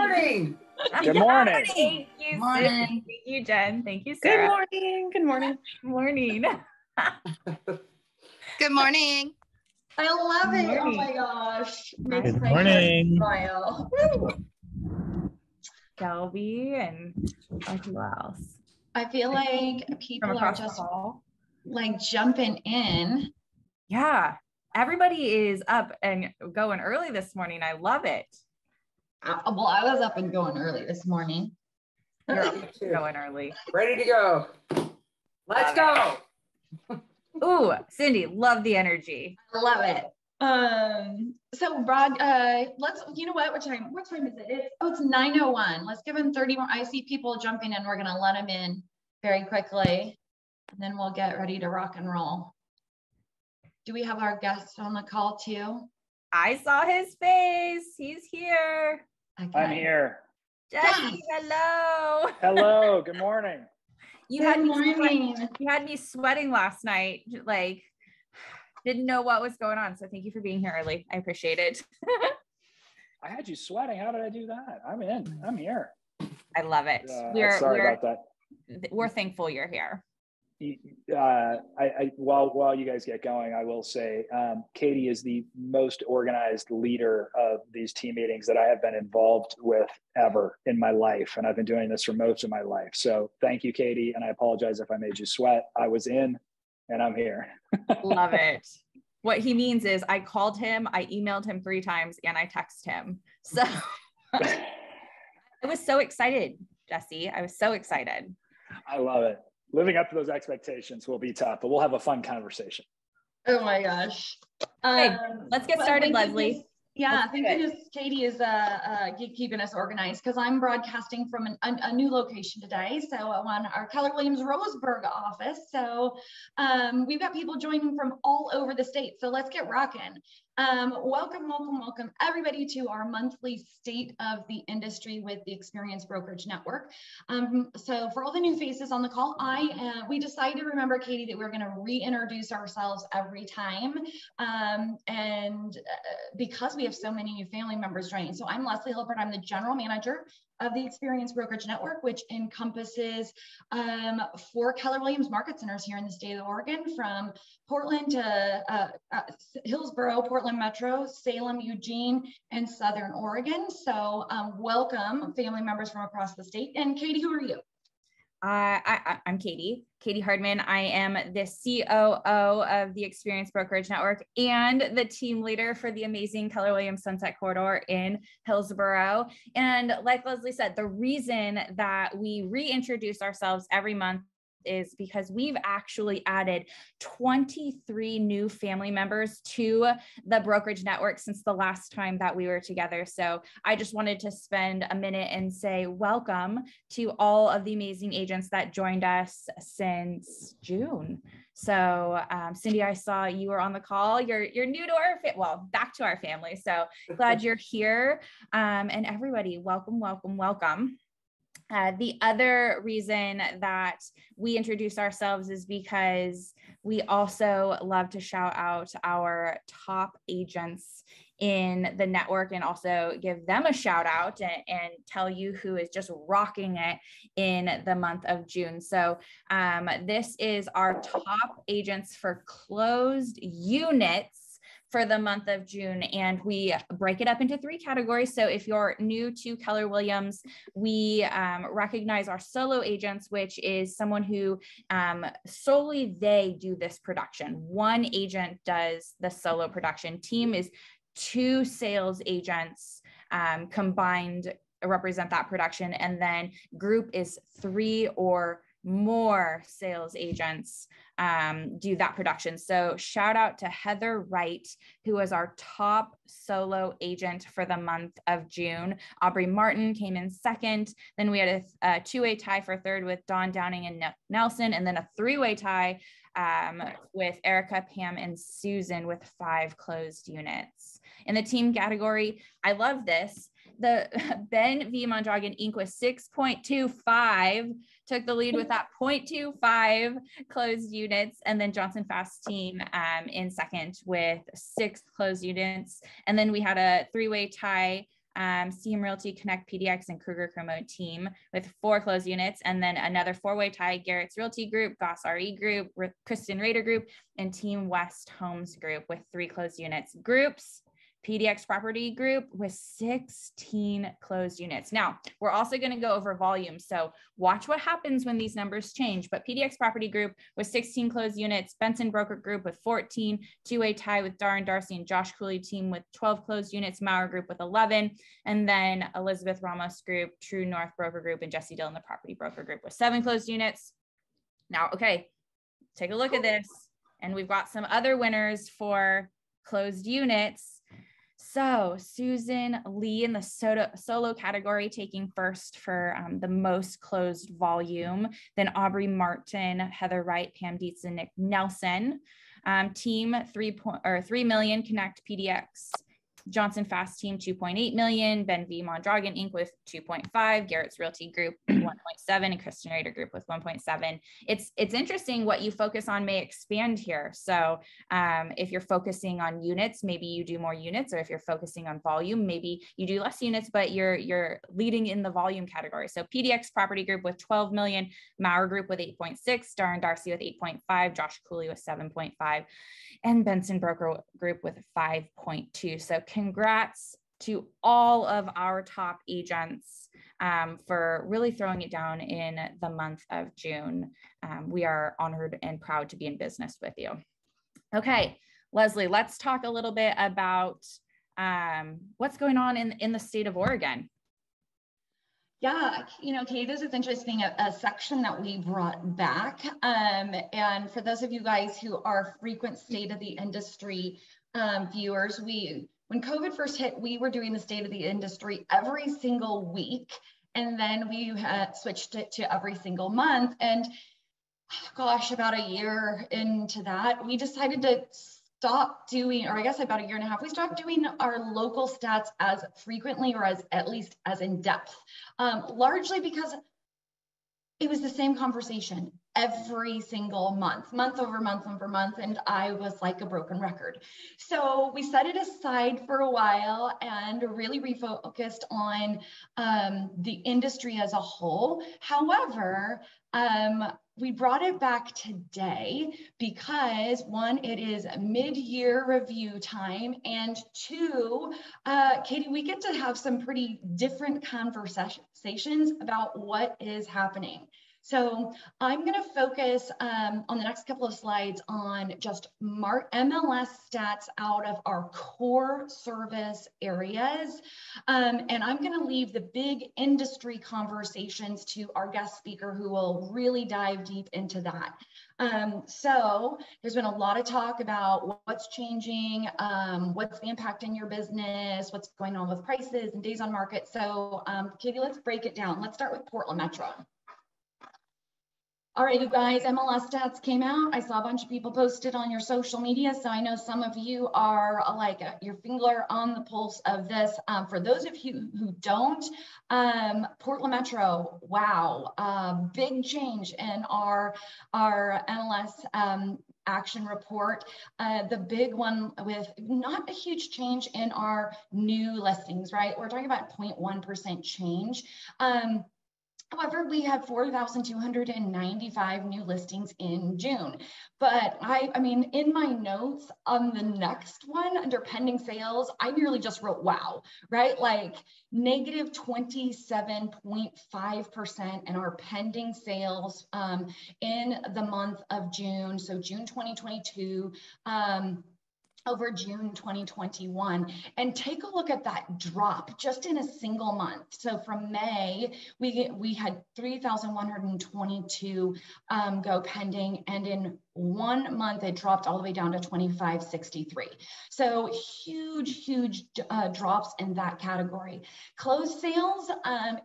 morning. Good morning. Thank you, Morning. Cindy. Thank you, Jen. Thank you, Sarah. Good morning. Good morning. Morning. Good morning. I love it. Morning. Oh my gosh. Good Makes my morning. heart smile. Shelby and who else? I feel like From people are across the just hall. like jumping in. Yeah. Everybody is up and going early this morning. I love it. Well, I was up and going early this morning. You're up going early. Ready to go. Let's go. Ooh, Cindy, love the energy. I love it. So Rod, you know what time is it? It's 9:01. Let's give him 30 more. I see people jumping in. We're going to let him in very quickly and then we'll get ready to rock and roll. Do we have our guest on the call too? I saw his face. He's here. Okay. I'm here. Jesse, hello. Hello. Good morning. You had me sweating last night. Like, didn't know what was going on. So thank you for being here early. I appreciate it. I had you sweating. How did I do that? I'm in. I'm here. I love it. Sorry about that. We're thankful you're here. While you guys get going, I will say Katie is the most organized leader of these team meetings that I have been involved with ever in my life. And I've been doing this for most of my life. So thank you, Katie. And I apologize if I made you sweat. I was in and I'm here. Love it. What he means is I called him, I emailed him 3 times, and I texted him. So I was so excited, Jesse. I was so excited. I love it. Living up to those expectations will be tough, but we'll have a fun conversation. Oh my gosh. Okay, let's get started, Leslie. Thank goodness Katie is keeping us organized because I'm broadcasting from a new location today. So on our Keller Williams Roseburg office. So we've got people joining from all over the state. So let's get rocking. Welcome everybody to our monthly State of the Industry with the Xperience Brokerage Network. So for all the new faces on the call, we decided to remember, Katie, that we're going to reintroduce ourselves every time. Because we have so many new family members joining. So I'm Leslie Hilford. I'm the general manager of the Xperience Brokerage Network, which encompasses 4 Keller Williams market centers here in the state of Oregon, from Portland to Hillsborough, Portland Metro, Salem, Eugene, and Southern Oregon. So welcome family members from across the state. And Katie, who are you? I'm Katie Hardman. I am the COO of the Xperience Brokerage Network and the team leader for the amazing Keller Williams Sunset Corridor in Hillsborough. And like Leslie said, the reason that we reintroduce ourselves every month is because we've actually added 23 new family members to the brokerage network since the last time that we were together. So I just wanted to spend a minute and say welcome to all of the amazing agents that joined us since June. So Cindy, I saw you were on the call. You're new to our back to our family. So glad you're here. And everybody, welcome. The other reason that we introduce ourselves is because we also love to shout out our top agents in the network and also give them a shout out and tell you who is just rocking it in the month of June. So this is our top agents for closed units for the month of June. And we break it up into 3 categories. So if you're new to Keller Williams, we recognize our solo agents, which is someone who solely they do this production. 1 agent does the solo production. Team is 2 sales agents combined represent that production. And then group is 3 or more sales agents do that production. So shout out to Heather Wright, who was our top solo agent for the month of June. Aubrey Martin came in second. Then we had a 2-way tie for third with Dawn Downing and Nelson, and then a 3-way tie with Erica, Pam, and Susan with 5 closed units. In the team category, I love this. The Ben V. Mondragon Inc. was 6.25, took the lead with that 0.25 closed units, and then Johnson Fast Team in second with 6 closed units. And then we had a 3-way tie CM Realty, Connect PDX, and Kruger Kermode team with 4 closed units, and then another 4-way tie, Garrett's Realty Group, Goss RE Group, Kristen Rader Group, and Team West Homes Group with 3 closed units. Groups, PDX Property Group with 16 closed units. Now, we're also going to go over volume. So watch what happens when these numbers change. But PDX Property Group with 16 closed units, Benson Broker Group with 14, 2-way tie with Darren Darcy and Josh Cooley team with 12 closed units, Maurer Group with 11, and then Elizabeth Ramos Group, True North Broker Group, and Jesse Dillon, the Property Broker Group with 7 closed units. Now, okay, take a look at this. And we've got some other winners for closed units. So Susan Lee in the solo category taking first for the most closed volume, then Aubrey Martin, Heather Wright, Pam Dietz, and Nick Nelson. Team 3 million Connect PDX. Johnson Fast Team 2.8 million, Ben V Mondragon Inc. with 2.5, Garrett's Realty Group 1.7, and Kristen Rader Group with 1.7. It's interesting what you focus on may expand here. So if you're focusing on units, maybe you do more units, or if you're focusing on volume, maybe you do less units, but you're leading in the volume category. So PDX Property Group with 12 million, Maurer Group with 8.6, Darren Darcy with 8.5, Josh Cooley with 7.5, and Benson Broker Group with 5.2. So congrats to all of our top agents for really throwing it down in the month of June. We are honored and proud to be in business with you. Okay, Leslie, let's talk a little bit about what's going on in the state of Oregon. Yeah, you know, Kate, this is interesting, a section that we brought back. And for those of you guys who are frequent state of the industry viewers, when COVID first hit, we were doing the state of the industry every single week. And then we had switched it to every single month. And gosh, about a year into that, we decided to stop doing, or I guess about a year and a half, we stopped doing our local stats as frequently, or as at least as in depth, largely because it was the same conversation every single month, month over month over month, and I was like a broken record. So we set it aside for a while and really refocused on the industry as a whole. However, we brought it back today because 1, it is mid-year review time, and 2, Katie, we get to have some pretty different conversations about what is happening. So I'm going to focus on the next couple of slides on just MLS stats out of our core service areas. And I'm going to leave the big industry conversations to our guest speaker, who will really dive deep into that. So there's been a lot of talk about what's changing, what's the impact in your business, what's going on with prices and days on market. So Katie, let's break it down. Let's start with Portland Metro. All right, you guys, MLS stats came out. I saw a bunch of people posted on your social media, so I know some of you are like your finger on the pulse of this. For those of you who don't, Portland Metro, wow, big change in our MLS action report. The big one with not a huge change in our new listings, right? We're talking about 0.1% change. However, we had 4,295 new listings in June. But I mean, in my notes on the next one under pending sales, I nearly just wrote, wow, right? Like negative 27.5% in our pending sales in the month of June. So June 2022, over June 2021, and take a look at that drop just in a single month. So from May, we had 3,122 go pending, and in 1 month it dropped all the way down to 2,563. So huge drops in that category. Closed sales,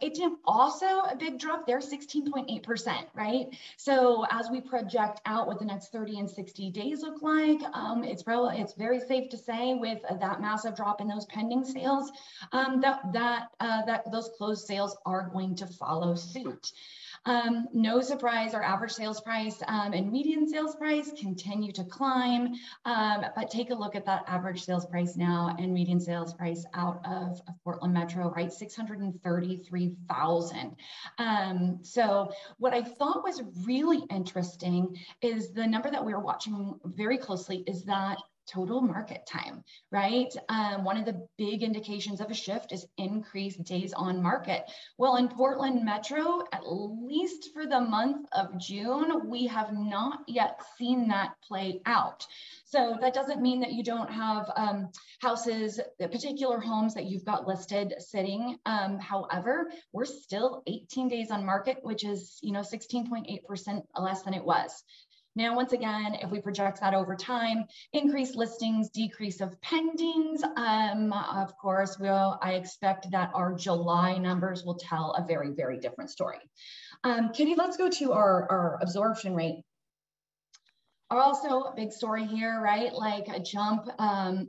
it did also a big drop there, 16.8%, right? So as we project out what the next 30 and 60 days look like, it's very safe to say with that massive drop in those pending sales, that those closed sales are going to follow suit. No surprise, our average sales price and median sales price continue to climb, but take a look at that average sales price now and median sales price out of Portland Metro, right? $633,000. So what I thought was really interesting is the number that we were watching very closely is that total market time, right? One of the big indications of a shift is increased days on market. Well, in Portland Metro, at least for the month of June, we have not yet seen that play out. So that doesn't mean that you don't have houses, particular homes that you've got listed sitting. However, we're still 18 days on market, which is 16.8% less than it was. Now, once again, if we project that over time, increased listings, decrease of pendings, of course, I expect that our July numbers will tell a very, very different story. Kitty, let's go to our absorption rate. Also a big story here, right? Like a jump.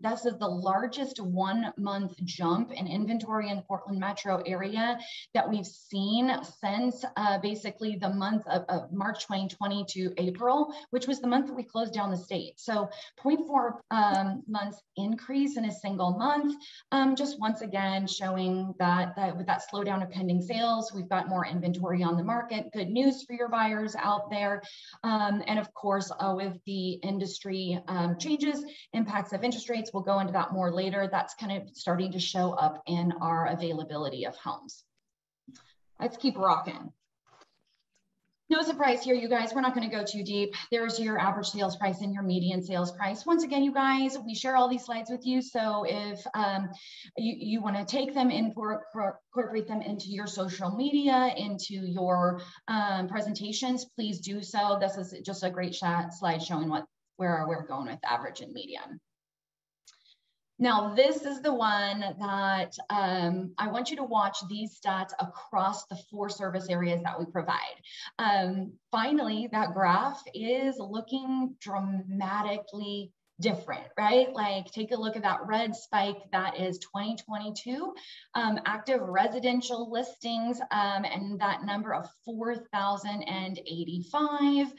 This is the largest 1 month jump in inventory in the Portland Metro area that we've seen since basically the month of March 2020 to April, which was the month that we closed down the state. So 0.4 months increase in a single month. Just once again, showing that with that slowdown of pending sales, we've got more inventory on the market. Good news for your buyers out there. And of course, with the industry changes, impacts of interest rates, we'll go into that more later. That's kind of starting to show up in our availability of homes. Let's keep rocking. No surprise here, you guys, we're not going to go too deep. There's your average sales price and your median sales price. Once again, you guys, we share all these slides with you. So if you want to take them and incorporate them into your social media, into your presentations, please do so. This is just a great slide showing where we're going with average and median. Now, this is the one that I want you to watch these stats across the 4 service areas that we provide. Finally, that graph is looking dramatically different, right? Like take a look at that red spike. That is 2022 active residential listings and that number of 4,085.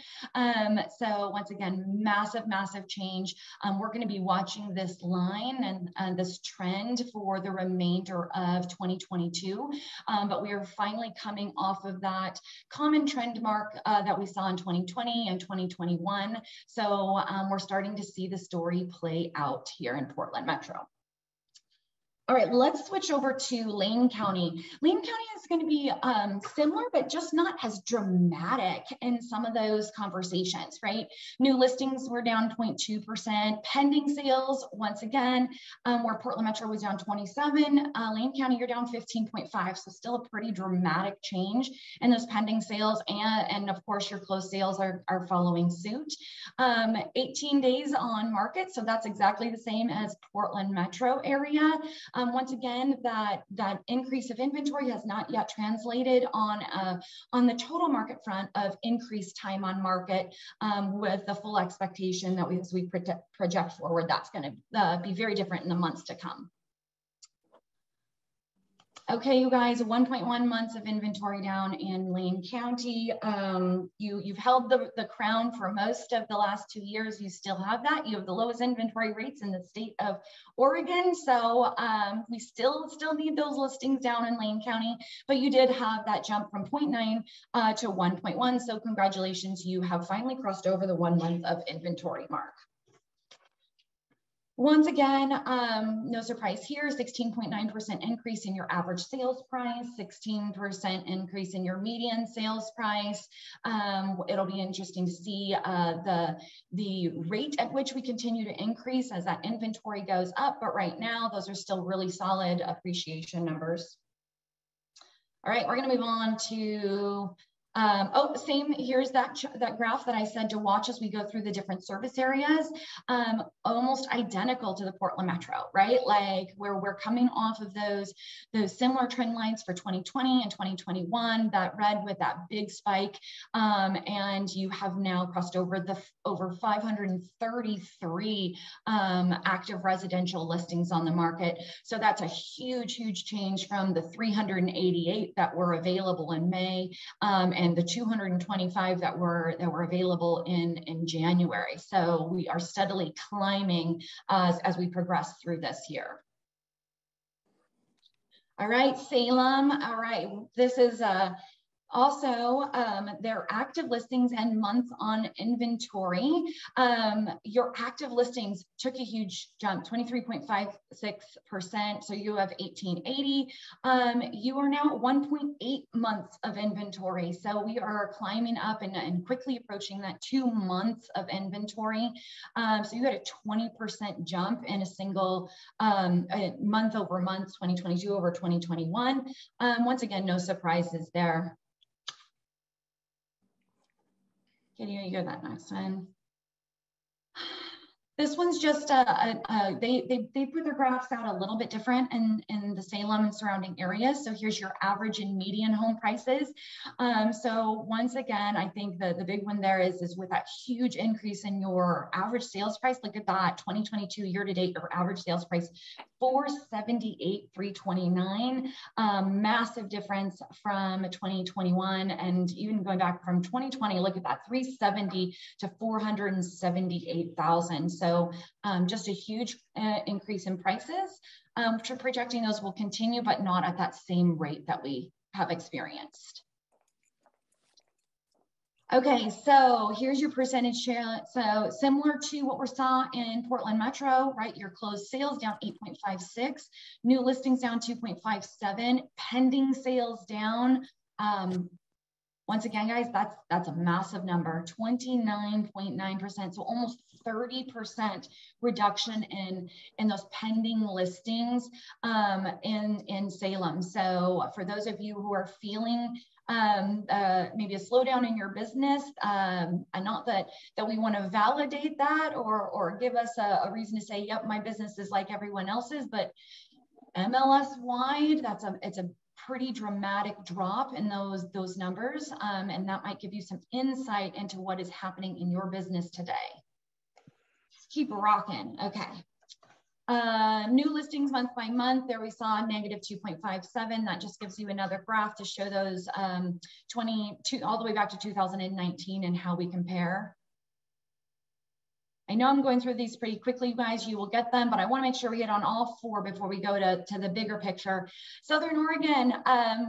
So once again, massive change. We're going to be watching this line and this trend for the remainder of 2022. But we are finally coming off of that common trend mark that we saw in 2020 and 2021. So we're starting to see the story play out here in Portland Metro. All right, let's switch over to Lane County. Lane County is going to be similar, but just not as dramatic in some of those conversations, right? New listings were down 0.2%. Pending sales, once again, where Portland Metro was down 27, Lane County, you're down 15.5. So still a pretty dramatic change in those pending sales. And of course, your closed sales are following suit. 18 days on market. So that's exactly the same as Portland Metro area. Once again, that increase of inventory has not yet translated on the total market front of increased time on market with the full expectation that as we project forward, that's going to be very different in the months to come. Okay, you guys, 1.1 months of inventory down in Lane County. You've held the crown for most of the last 2 years. You still have that. You have the lowest inventory rates in the state of Oregon. So we still need those listings down in Lane County, but you did have that jump from 0.9 to 1.1. So congratulations, you have finally crossed over the 1 month of inventory mark. Once again, no surprise here, 16.9% increase in your average sales price, 16% increase in your median sales price. It'll be interesting to see the rate at which we continue to increase as that inventory goes up. But right now, those are still really solid appreciation numbers. All right, we're going to move on to same, here's that graph that I said to watch as we go through the different service areas, almost identical to the Portland Metro, right? Like where we're coming off of those similar trend lines for 2020 and 2021, that red with that big spike, and you have now crossed over over 533 active residential listings on the market. So that's a huge change from the 388 that were available in May, and than the 225 that were available in January. So we are steadily climbing as we progress through this year. All right, Salem. All right, this is also their active listings and months on inventory. Your active listings took a huge jump, 23.56%. So you have 1880. You are now at 1.8 months of inventory. So we are climbing up and quickly approaching that 2 months of inventory. So you had a 20% jump in a single month over month, 2022 over 2021. Once again, no surprises there. Can you hear that next one? This one's just, they put their graphs out a little bit different in the Salem and surrounding areas. So here's your average and median home prices. So once again, I think the big one there is with that huge increase in your average sales price. Look at that, 2022 year to date, your average sales price, $478,329. Massive difference from 2021, and even going back from 2020, look at that, 370 to 478,000. So just a huge increase in prices. Projecting those will continue, but not at that same rate that we have experienced. Okay, so here's your percentage share. So similar to what we saw in Portland Metro, right? Your closed sales down 8.56, new listings down 2.57, pending sales down. Once again, guys, that's a massive number, 29.9%. So almost 30% reduction in those pending listings in Salem. So for those of you who are feeling maybe a slowdown in your business, and not that we want to validate that or give us a reason to say, yep, my business is like everyone else's, but MLS wide, it's a pretty dramatic drop in those numbers, and that might give you some insight into what is happening in your business today. Keep rocking. Okay. New listings month by month, there we saw negative 2.57. That just gives you another graph to show those 22 all the way back to 2019 and how we compare. I know I'm going through these pretty quickly, you guys, you will get them, but I want to make sure we hit on all four before we go to the bigger picture. Southern Oregon,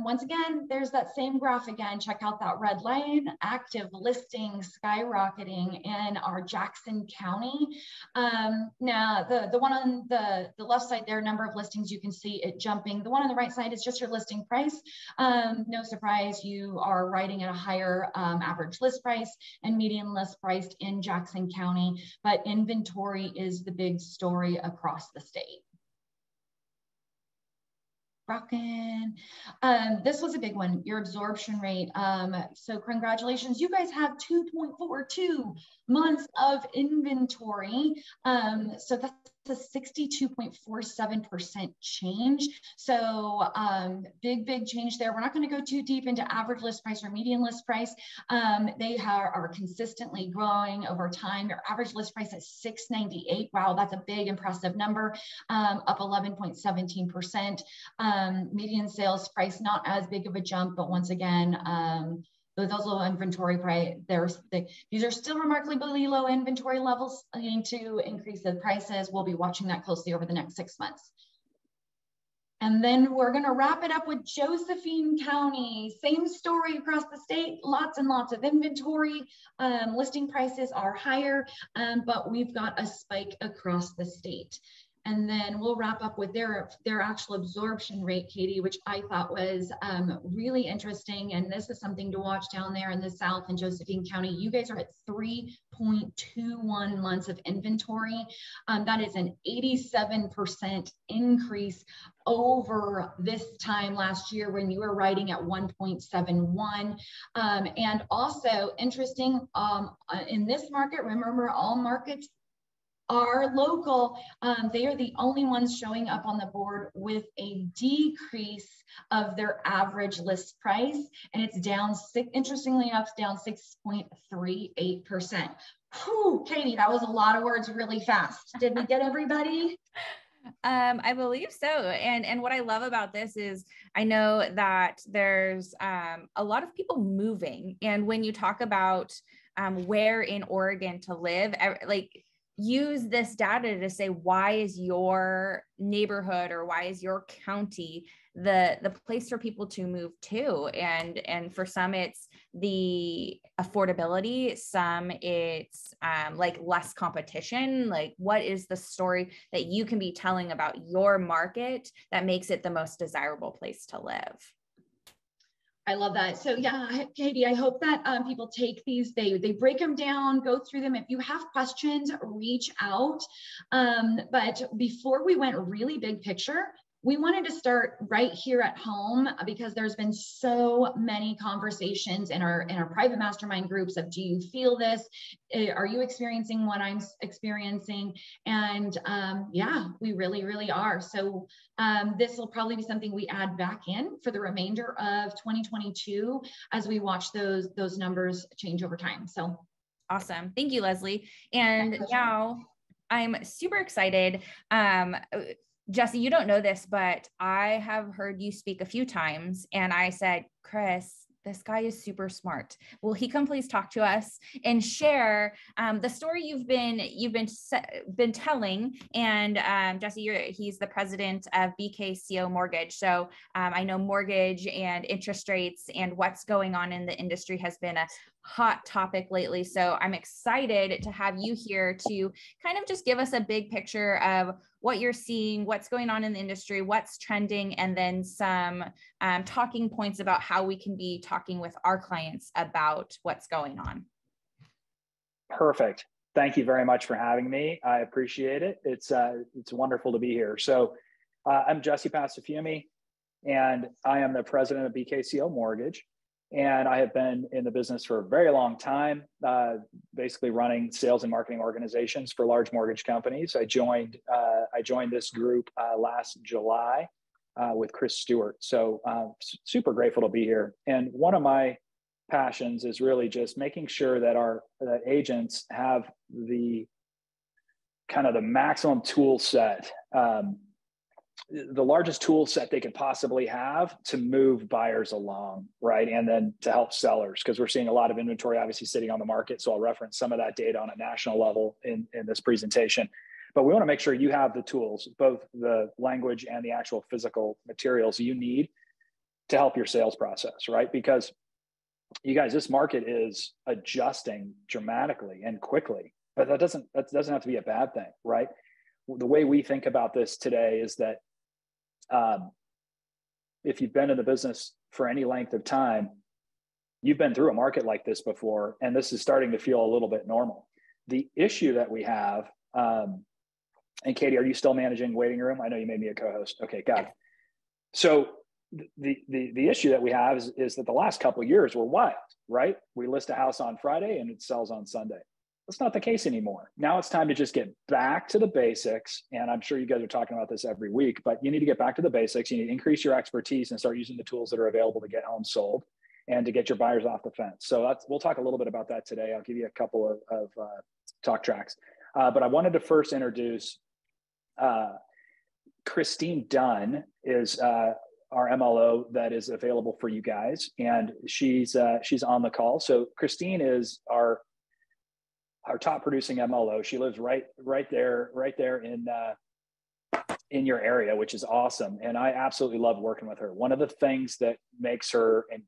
once again, there's that same graph again. Check out that red line, active listings skyrocketing in our Jackson County. Now, the one on the left side there, number of listings, you can see it jumping. The one on the right side is just your listing price. No surprise, you are writing at a higher average list price and median list price in Jackson County. But inventory is the big story across the state. Rockin'. This was a big one, your absorption rate. So congratulations, you guys have 2.42 months of inventory. So that's a 62.47% change. So big change there. We're not going to go too deep into average list price or median list price. They are consistently growing over time. Your average list price is $698. Wow, that's a big impressive number, up 11.17%. Median sales price, not as big of a jump, but once again, those low inventory price, these are still remarkably low inventory levels, leading to increase in prices. We'll be watching that closely over the next 6 months. And then we're going to wrap it up with Josephine County. Same story across the state, lots and lots of inventory. Listing prices are higher, but we've got a spike across the state. And then we'll wrap up with their actual absorption rate, Katie, which I thought was really interesting. And this is something to watch down there in the South in Josephine County. You guys are at 3.21 months of inventory. That is an 87% increase over this time last year when you were writing at 1.71. And also interesting, in this market, remember all markets are local. They are the only ones showing up on the board with a decrease of their average list price. And it's down, interestingly enough, down 6.38%. Whew, Katie, that was a lot of words really fast. Did we get everybody? I believe so. And what I love about this is I know that there's a lot of people moving. And when you talk about where in Oregon to live, like use this data to say, why is your neighborhood or why is your county the place for people to move to? And for some, it's the affordability, some it's like less competition. Like, what is the story that you can be telling about your market that makes it the most desirable place to live? I love that. So yeah, Katie, I hope that people take these, they break them down, go through them. If you have questions, reach out. But before we went really big picture, we wanted to start right here at home because there's been so many conversations in our private mastermind groups of, do you feel this? Are you experiencing what I'm experiencing? And yeah, we really, really are. So this will probably be something we add back in for the remainder of 2022 as we watch those numbers change over time. So awesome. Thank you, Leslie. And now I'm super excited. Jesse, you don't know this, but I have heard you speak a few times, and I said, Chris, this guy is super smart. Will he come please talk to us and share the story you've been telling? And Jesse, he's the president of BKCO Mortgage. So I know mortgage and interest rates and what's going on in the industry has been a hot topic lately. So I'm excited to have you here to kind of just give us a big picture of what you're seeing, what's going on in the industry, what's trending, and then some talking points about how we can be talking with our clients about what's going on. Perfect. Thank you very much for having me. I appreciate it. It's wonderful to be here. So I'm Jesse Passafiumi, and I am the president of BKCO Mortgage. And I have been in the business for a very long time, basically running sales and marketing organizations for large mortgage companies. I joined this group last July with Chris Stewart. So super grateful to be here. And one of my passions is really just making sure that our agents have the kind of the maximum tool set, the largest tool set they could possibly have to move buyers along, right? And then to help sellers, because we're seeing a lot of inventory obviously sitting on the market. So I'll reference some of that data on a national level in this presentation. But we want to make sure you have the tools, both the language and the actual physical materials you need to help your sales process, right? Because you guys, this market is adjusting dramatically and quickly, but that doesn't have to be a bad thing, right? The way we think about this today is that if you've been in the business for any length of time, you've been through a market like this before, and this is starting to feel a little bit normal. The issue that we have, and Katie, are you still managing waiting room? I know you made me a co-host. Okay, got it. So the issue that we have is that the last couple of years were wild, right? We list a house on Friday and it sells on Sunday. That's not the case anymore. Now it's time to just get back to the basics. And I'm sure you guys are talking about this every week, but you need to get back to the basics. You need to increase your expertise and start using the tools that are available to get homes sold and to get your buyers off the fence. So we'll talk a little bit about that today. I'll give you a couple of talk tracks. But I wanted to first introduce Christine Dunn is our MLO that is available for you guys. And she's on the call. So Christine is our top producing MLO. She lives right there in your area, which is awesome. And I absolutely love working with her. One of the things that makes her an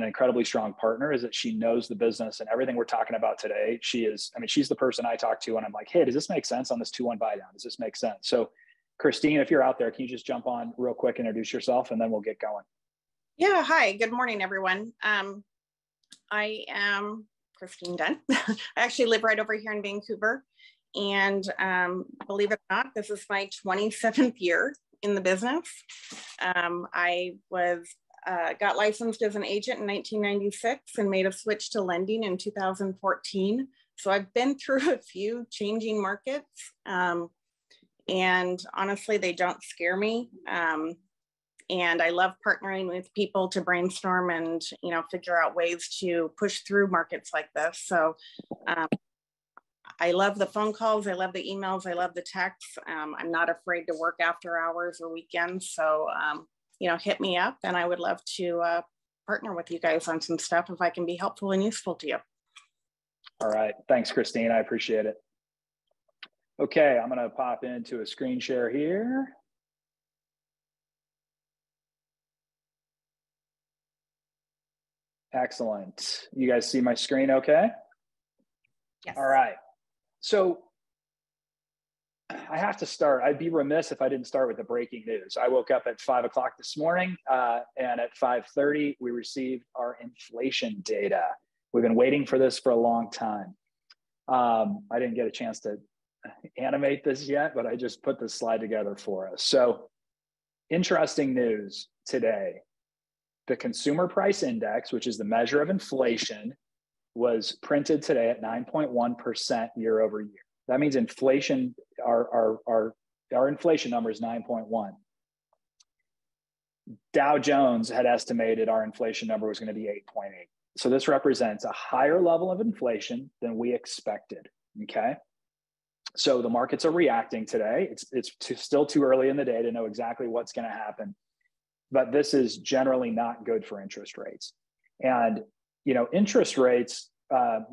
incredibly strong partner is that she knows the business, and everything we're talking about today. She's the person I talk to and I'm like, hey, does this make sense on this 2-1 buy down? Does this make sense? So Christine, if you're out there, can you just jump on real quick, introduce yourself, and then we'll get going. Yeah. Hi, good morning, everyone. I am Christine Dunn. I actually live right over here in Vancouver. And believe it or not, this is my 27th year in the business. I got licensed as an agent in 1996 and made a switch to lending in 2014. So I've been through a few changing markets. And honestly, they don't scare me. And I love partnering with people to brainstorm and, figure out ways to push through markets like this. So I love the phone calls. I love the emails. I love the texts. I'm not afraid to work after hours or weekends. So, you know, hit me up, and I would love to partner with you guys on some stuff if I can be helpful and useful to you. All right. Thanks, Christine. I appreciate it. Okay, I'm going to pop into a screen share here. Excellent. You guys see my screen okay? Yes. All right. So I have to start. I'd be remiss if I didn't start with the breaking news. I woke up at 5 o'clock this morning, and at 5:30, we received our inflation data. We've been waiting for this for a long time. I didn't get a chance to animate this yet, but I just put this slide together for us. So interesting news today. The consumer price index, which is the measure of inflation, was printed today at 9.1% year over year. That means inflation, our inflation number is 9.1. Dow Jones had estimated our inflation number was going to be 8.8. So this represents a higher level of inflation than we expected, okay? So the markets are reacting today. It's still too early in the day to know exactly what's going to happen, but this is generally not good for interest rates. And, you know, interest rates,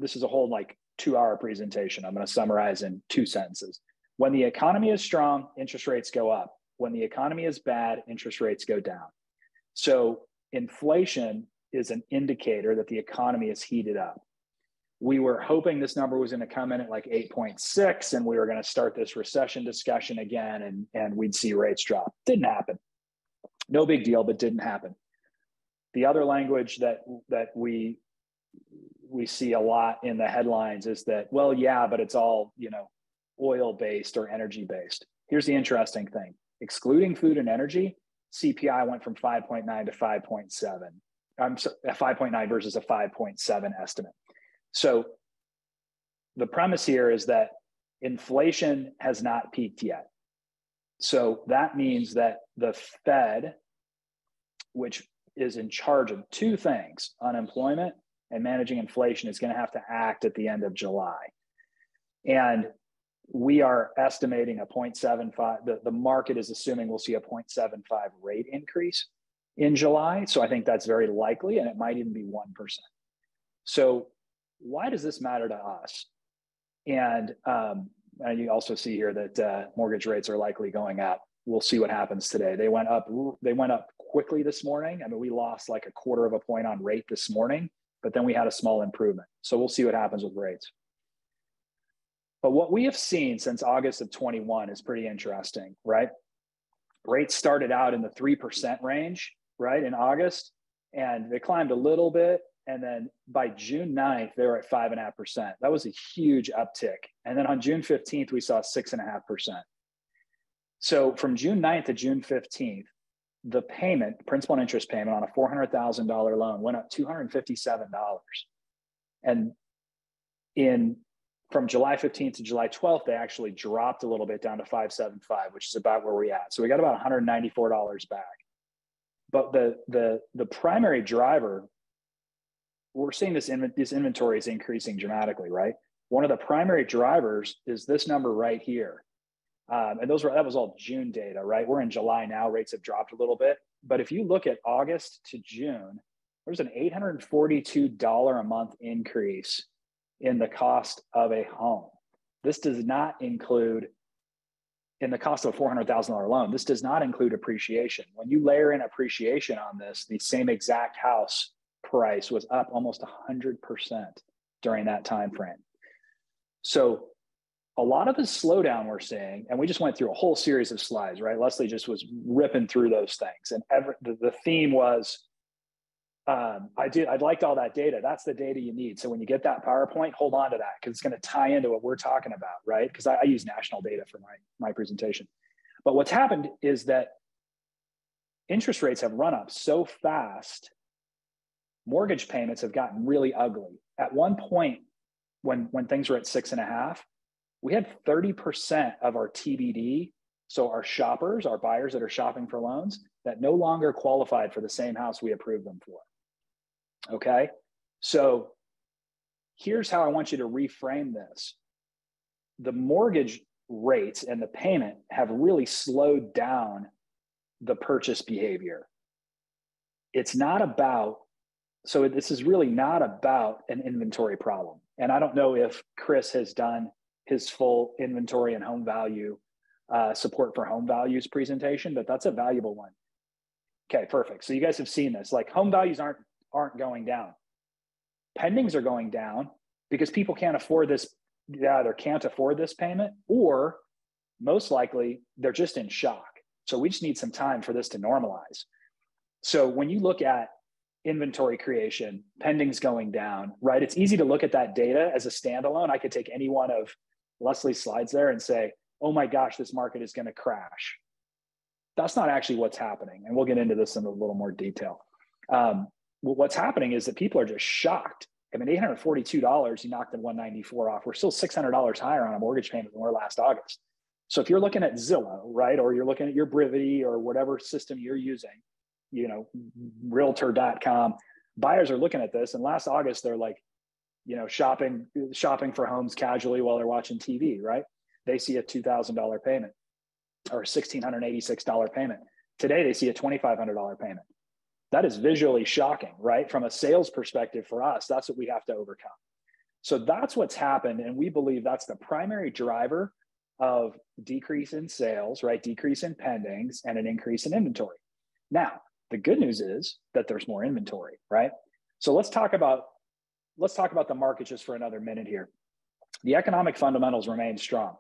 this is a whole like 2-hour presentation. I'm going to summarize in 2 sentences. When the economy is strong, interest rates go up. When the economy is bad, interest rates go down. So inflation is an indicator that the economy is heated up. We were hoping this number was going to come in at like 8.6, and we were going to start this recession discussion again, and we'd see rates drop. Didn't happen. No big deal, but didn't happen. The other language that we see a lot in the headlines is that, well, yeah, but it's all, you know, oil-based or energy-based. Here's the interesting thing. Excluding food and energy, CPI went from 5.9 to 5.7. I'm sorry, 5.9 versus a 5.7 estimate. So the premise here is that inflation has not peaked yet. So that means that the Fed, which is in charge of 2 things, unemployment and managing inflation, is going to have to act at the end of July. And we are estimating a 0.75, the market is assuming we'll see a 0.75 rate increase in July. So I think that's very likely, and it might even be 1%. So why does this matter to us? And you also see here that mortgage rates are likely going up. We'll see what happens today. They went up quickly this morning. I mean, we lost like 1/4 point on rate this morning, but then we had a small improvement. So we'll see what happens with rates. But what we have seen since August of 21 is pretty interesting, right? Rates started out in the 3% range, right, in August, and they climbed a little bit. And then by June 9th, they were at 5.5%. That was a huge uptick. And then on June 15th, we saw 6.5%. So from June 9th to June 15th, the payment, principal and interest payment on a $400,000 loan went up $257. And from July 15th to July 12th, they actually dropped a little bit down to 575, which is about where we're at. So we got about $194 back. But the primary driver, we're seeing this inventory is increasing dramatically, right? One of the primary drivers is this number right here. And that was all June data, right? We're in July now, rates have dropped a little bit. But if you look at August to June, there's an $842 a month increase in the cost of a home. This does not include, in the cost of a $400,000 loan, this does not include appreciation. When you layer in appreciation on this, the same exact house price was up almost 100% during that time frame. So a lot of the slowdown we're seeing, and we just went through a whole series of slides, right? Leslie just was ripping through those things. And the theme was, I liked all that data. That's the data you need. So when you get that PowerPoint, hold on to that, because it's going to tie into what we're talking about, right? Because I use national data for my presentation. But what's happened is that interest rates have run up so fast, mortgage payments have gotten really ugly. At one point, when things were at 6.5, we had 30% of our TBD, so our shoppers, our buyers that are shopping for loans, that no longer qualified for the same house we approved them for. Okay, so here's how I want you to reframe this. the mortgage rates and the payment have really slowed down the purchase behavior. It's not about, so this is really not about an inventory problem. And I don't know if Chris has done his full inventory and home value support for home values presentation, but that's a valuable one. Okay, perfect. So you guys have seen this, like home values aren't going down. Pendings are going down because people can't afford this. They either can't afford this payment, or most likely they're just in shock. So we just need some time for this to normalize. So when you look at inventory creation, pendings going down, right? It's easy to look at that data as a standalone. I could take any one of Leslie's slides there and say, oh my gosh, this market is going to crash. That's not actually what's happening. And we'll get into this in a little more detail. What's happening is that people are just shocked. I mean, $842, you knocked the 194 off. We're still $600 higher on a mortgage payment than we were last August. So if you're looking at Zillow, right, or you're looking at your Brivity or whatever system you're using, you know, realtor.com, buyers are looking at this. And last August, they're like, you know, shopping for homes casually while they're watching TV, right? They see a $2,000 payment or a $1,686 payment. Today, they see a $2,500 payment. That is visually shocking, right? From a sales perspective for us, that's what we have to overcome. So that's what's happened. And we believe that's the primary driver of decrease in sales, right? Decrease in pendings and an increase in inventory. Now, the good news is that there's more inventory, right? So let's talk about the market just for another minute here. The economic fundamentals remain strong.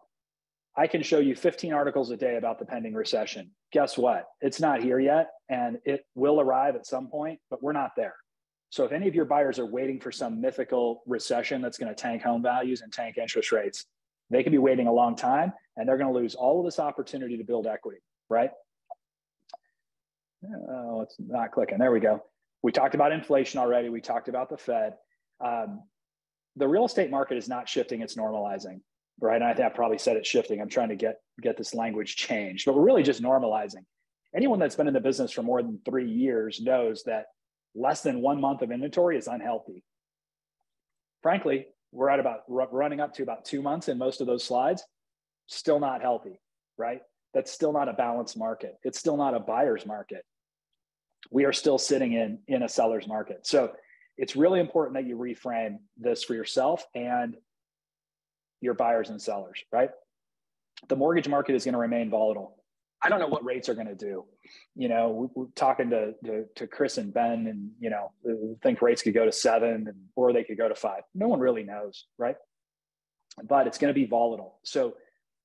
I can show you 15 articles a day about the pending recession. Guess what? It's not here yet, and it will arrive at some point, but we're not there. So if any of your buyers are waiting for some mythical recession that's going to tank home values and tank interest rates, they could be waiting a long time, and they're going to lose all of this opportunity to build equity, right? Oh, it's not clicking. There we go. We talked about inflation already. We talked about the Fed. The real estate market is not shifting, it's normalizing, right? And I think I probably said it's shifting. I'm trying to get this language changed, but we're really just normalizing. Anyone that's been in the business for more than 3 years knows that less than 1 month of inventory is unhealthy. Frankly, we're at about running up to about 2 months in most of those slides. Still not healthy, right? That's still not a balanced market. It's still not a buyer's market. We are still sitting in a seller's market. So it's really important that you reframe this for yourself and your buyers and sellers, right? The mortgage market is going to remain volatile. I don't know what rates are going to do. You know, we're talking to Chris and Ben, and, you know, think rates could go to 7 or they could go to 5. No one really knows, right? But it's going to be volatile. So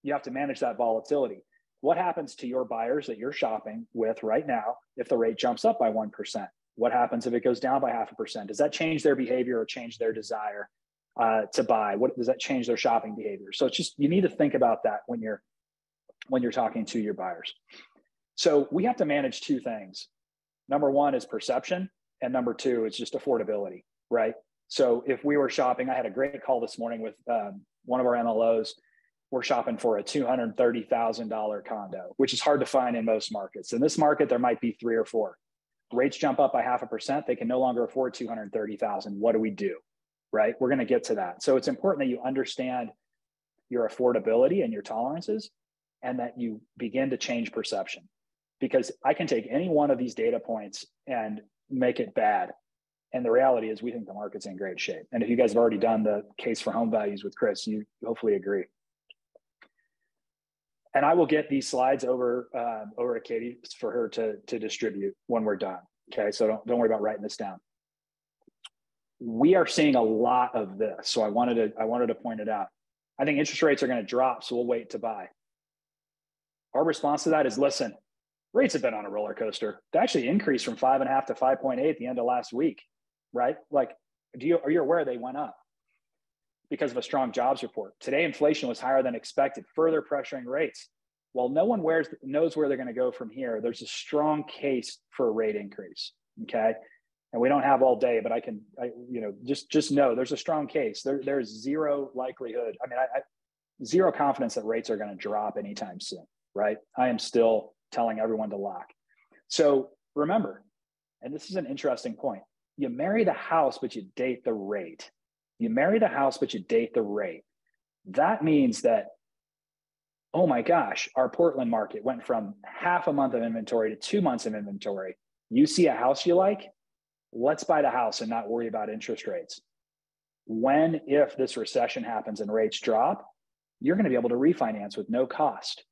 you have to manage that volatility. What happens to your buyers that you're shopping with right now if the rate jumps up by 1%? What happens if it goes down by 0.5%? Does that change their behavior or change their desire to buy? What does that change their shopping behavior? So it's just, you need to think about that when you're talking to your buyers. So we have to manage 2 things. Number 1 is perception, and number 2 is just affordability, right? So if we were shopping, I had a great call this morning with one of our MLOs. We're shopping for a $230,000 condo, which is hard to find in most markets. In this market, there might be 3 or 4. Rates jump up by 0.5%. They can no longer afford $230,000. What do we do, right? We're going to get to that. So it's important that you understand your affordability and your tolerances, and that you begin to change perception. Because I can take any one of these data points and make it bad. And the reality is we think the market's in great shape. And if you guys have already done the case for home values with Chris, you hopefully agree. And I will get these slides over to Katie for her to distribute when we're done. Okay, so don't worry about writing this down. We are seeing a lot of this, so I wanted to point it out. I think interest rates are going to drop, so we'll wait to buy. Our response to that is, listen, rates have been on a roller coaster. They actually increased from 5.5 to 5.8 at the end of last week, right? Like, are you aware they went up because of a strong jobs report? Today, inflation was higher than expected, further pressuring rates. While no one knows where they're going to go from here, there's a strong case for a rate increase, okay? And we don't have all day, but just know there's a strong case. There's zero likelihood. I mean, zero confidence that rates are going to drop anytime soon, right? I am still telling everyone to lock. So remember, and this is an interesting point, you marry the house, but you date the rate. You marry the house, but you date the rate. That means that, oh my gosh, our Portland market went from half a month of inventory to 2 months of inventory. You see a house you like, let's buy the house and not worry about interest rates. If this recession happens and rates drop, you're going to be able to refinance with no cost,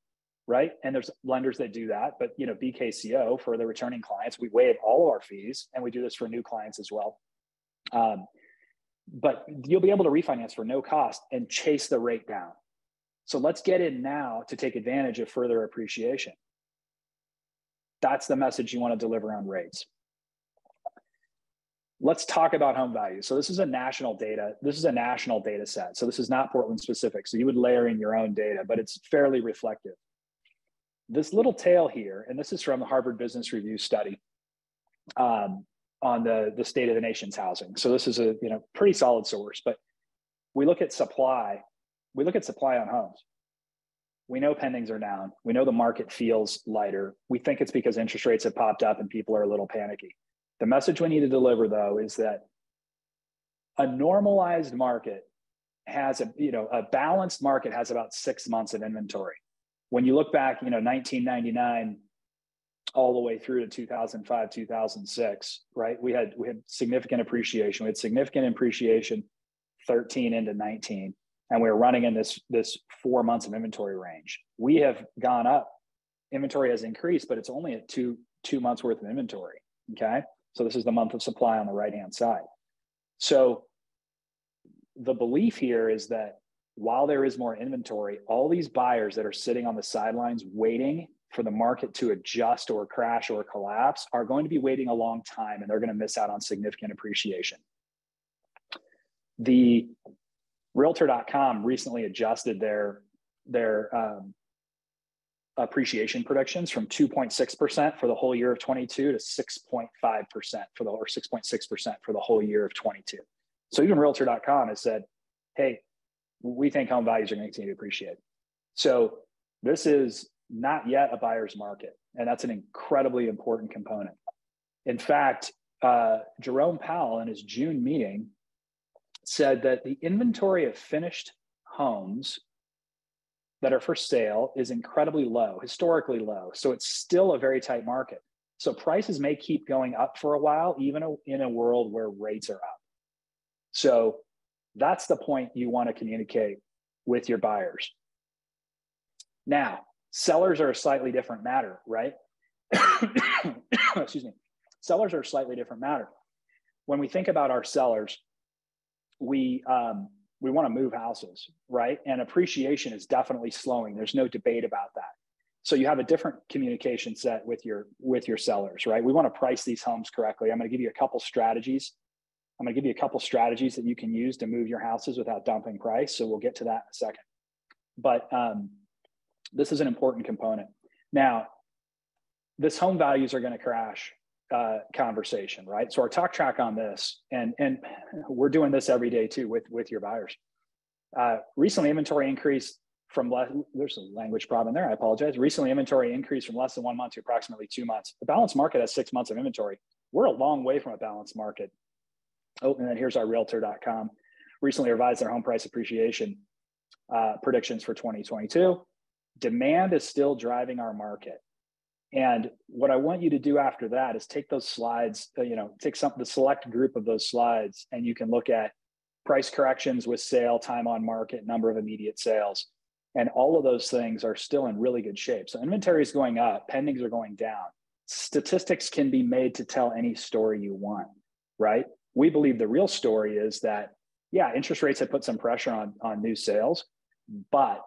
right? And there's lenders that do that, but BKCO, for the returning clients, we waive all of our fees, and we do this for new clients as well. But you'll be able to refinance for no cost and chase the rate down. So let's get in now to take advantage of further appreciation. That's the message you want to deliver on rates. Let's talk about home values. So this is a national data. This is a national data set. So this is not Portland specific. So you would layer in your own data, but it's fairly reflective. This little tail here, and this is from the Harvard Business Review study on the state of the nation's housing. So this is a pretty solid source, but we look at supply. We look at supply on homes. We know pendings are down. We know the market feels lighter. We think it's because interest rates have popped up and people are a little panicky. The message we need to deliver, though, is that a normalized market has a balanced market has about 6 months of inventory. When you look back, 1999 all the way through to 2005, 2006, right? We had significant appreciation. We had significant appreciation 13 into 19, and we were running in this 4 months of inventory range. We have gone up. Inventory has increased, but it's only at two months worth of inventory. Okay. So this is the month of supply on the right-hand side. So the belief here is that while there is more inventory, all these buyers that are sitting on the sidelines waiting for the market to adjust or crash or collapse are going to be waiting a long time, and they're going to miss out on significant appreciation. The Realtor.com recently adjusted their appreciation predictions from 2.6% for the whole year of 22 to 6.5% or 6.6% for the whole year of 22. So even Realtor.com has said, hey, we think home values are going to continue to appreciate. So this is not yet a buyer's market, and that's an incredibly important component. In fact, Jerome Powell in his June meeting said that the inventory of finished homes that are for sale is incredibly low, historically low. So it's still a very tight market. So prices may keep going up for a while, even in a world where rates are up. So that's the point you want to communicate with your buyers. Now, sellers are a slightly different matter, right? Excuse me. Sellers are a slightly different matter. When we think about our sellers, we want to move houses, right? And appreciation is definitely slowing. There's no debate about that. So you have a different communication set with your sellers, right? We want to price these homes correctly. I'm going to give you a couple strategies. I'm going to give you a couple strategies that you can use to move your houses without dumping price. So we'll get to that in a second. But this is an important component. Now, this home values are going to crash conversation, right? So our talk track on this, and we're doing this every day too with your buyers. Recently, inventory increased from there's a language problem there. I apologize. Recently, inventory increased from less than 1 month to approximately 2 months. The balanced market has 6 months of inventory. We're a long way from a balanced market. Oh, and then here's our Realtor.com. Recently revised their home price appreciation predictions for 2022. Demand is still driving our market. And what I want you to do after that is take those slides, take the select group of those slides, and you can look at price corrections with sale, time on market, number of immediate sales. And all of those things are still in really good shape. So inventory is going up, pendings are going down. Statistics can be made to tell any story you want, right? We believe the real story is that, yeah, interest rates have put some pressure on new sales, but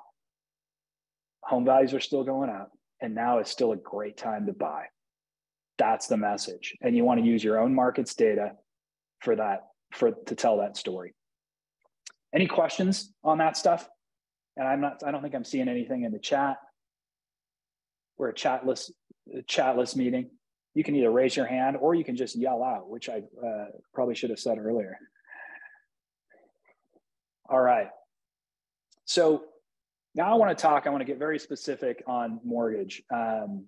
home values are still going up. And now is still a great time to buy. That's the message. And you want to use your own markets data to tell that story. Any questions on that stuff? And I don't think I'm seeing anything in the chat. We're a chatless meeting. You can either raise your hand or you can just yell out, which I probably should have said earlier. All right. So now I want to get very specific on mortgage. So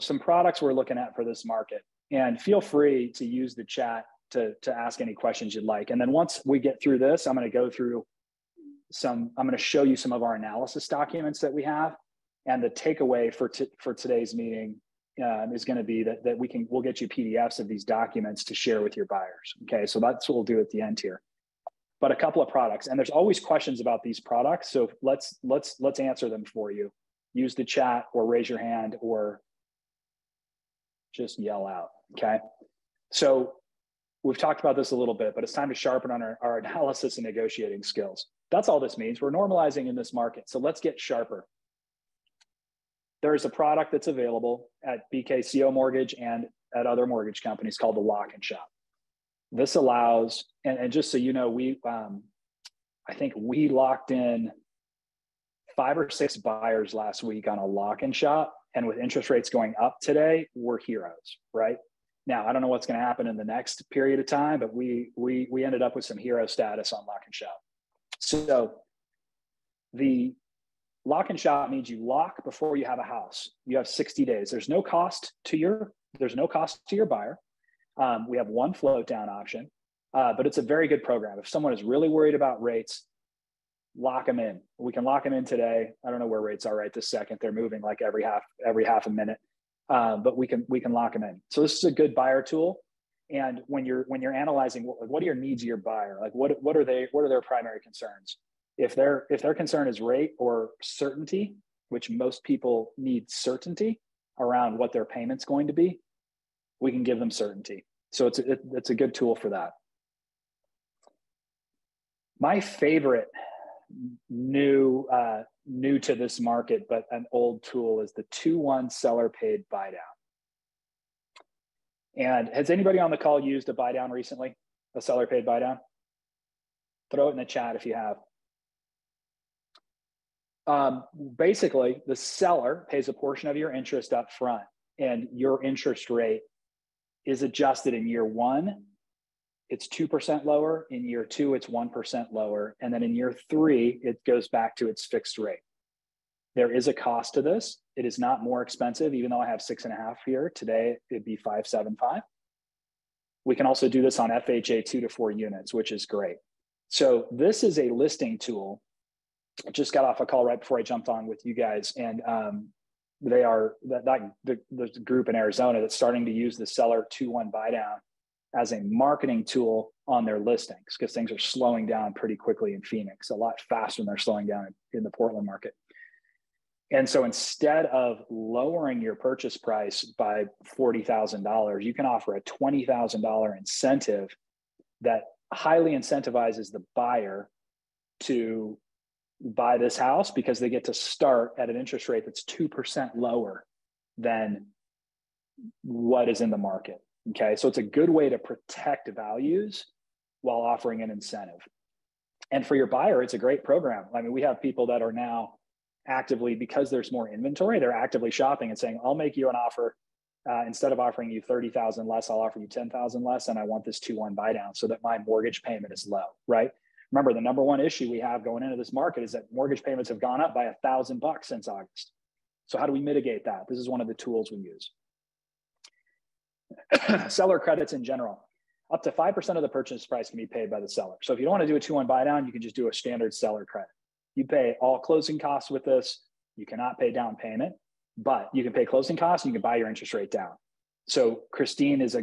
some products we're looking at for this market, and feel free to use the chat to ask any questions you'd like. And then once we get through this, I'm going to show you some of our analysis documents that we have. And the takeaway for today's meeting is going to be that we'll get you PDFs of these documents to share with your buyers. Okay, so that's what we'll do at the end here. But a couple of products, and there's always questions about these products. So let's answer them for you. Use the chat or raise your hand or just yell out. Okay, so we've talked about this a little bit, but it's time to sharpen on our analysis and negotiating skills. That's all this means. We're normalizing in this market. So let's get sharper. There's a product that's available at BKCO Mortgage and at other mortgage companies called the Lock and Shop. This allows, and just so you know, I think we locked in 5 or 6 buyers last week on a Lock and Shop. And with interest rates going up today, we're heroes, right? Now, I don't know what's going to happen in the next period of time, but we ended up with some hero status on Lock and Shop. So the Lock and Shop means you lock before you have a house. You have 60 days. There's no cost to your buyer. We have one float down option, but it's a very good program. If someone is really worried about rates, lock them in. We can lock them in today. I don't know where rates are right this second. They're moving like every half a minute, but we can lock them in. So this is a good buyer tool. And when you're analyzing what are your needs of your buyer, like what are their primary concerns? If their concern is rate or certainty, which most people need certainty around what their payment's going to be, we can give them certainty. So it's a good tool for that. My favorite new to this market, but an old tool, is the 2-1 seller paid buy down. And has anybody on the call used a buy down recently? A seller paid buy down? Throw it in the chat if you have. Basically, the seller pays a portion of your interest up front, and your interest rate is adjusted in year 1. It's 2% lower. In year 2, it's 1% lower. And then in year 3, it goes back to its fixed rate. There is a cost to this. It is not more expensive, even though I have 6.5 here. Today, it'd be 5.75. We can also do this on FHA 2 to 4 units, which is great. So this is a listing tool. I just got off a call right before I jumped on with you guys, and there's a group in Arizona that's starting to use the seller 2-1 buy down as a marketing tool on their listings, because things are slowing down pretty quickly in Phoenix, a lot faster than they're slowing down in the Portland market. And so instead of lowering your purchase price by $40,000, you can offer a $20,000 incentive that highly incentivizes the buyer to buy this house, because they get to start at an interest rate that's 2% lower than what is in the market. Okay, so it's a good way to protect values while offering an incentive. And for your buyer, it's a great program. I mean, we have people that are now actively, because there's more inventory, they're actively shopping and saying, I'll make you an offer. Instead of offering you $30,000 less, I'll offer you $10,000 less, and I want this 2-1 buy down so that my mortgage payment is low, right? Remember, the number one issue we have going into this market is that mortgage payments have gone up by $1,000 since August. So how do we mitigate that? This is one of the tools we use. Seller credits in general. Up to 5% of the purchase price can be paid by the seller. So if you don't want to do a 2-1 buy down, you can just do a standard seller credit. You pay all closing costs with this. You cannot pay down payment, but you can pay closing costs and you can buy your interest rate down. So Christine is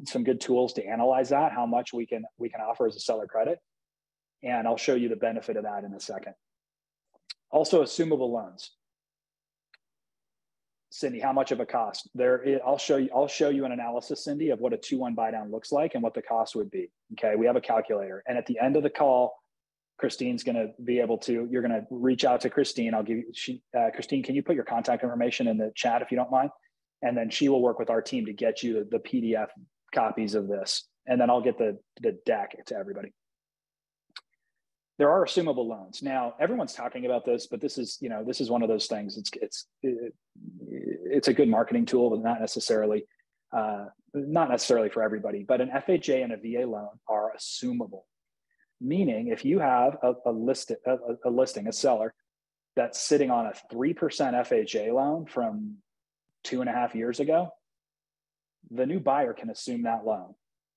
some good tools to analyze that, how much we can offer as a seller credit. And I'll show you the benefit of that in a second. Also, assumable loans. Cindy, how much of a cost? I'll show you an analysis, Cindy, of what a 2-1 buy down looks like and what the cost would be. Okay, we have a calculator. And at the end of the call, Christine's going to be able to, you're going to reach out to Christine. I'll give you, Christine, can you put your contact information in the chat if you don't mind? And then she will work with our team to get you the PDF copies of this. And then I'll get the deck to everybody. There are assumable loans. Now, everyone's talking about this, but this is one of those things. It's a good marketing tool, but not necessarily for everybody. But an FHA and a VA loan are assumable, meaning if you have a seller that's sitting on a 3% FHA loan from 2.5 years ago, the new buyer can assume that loan.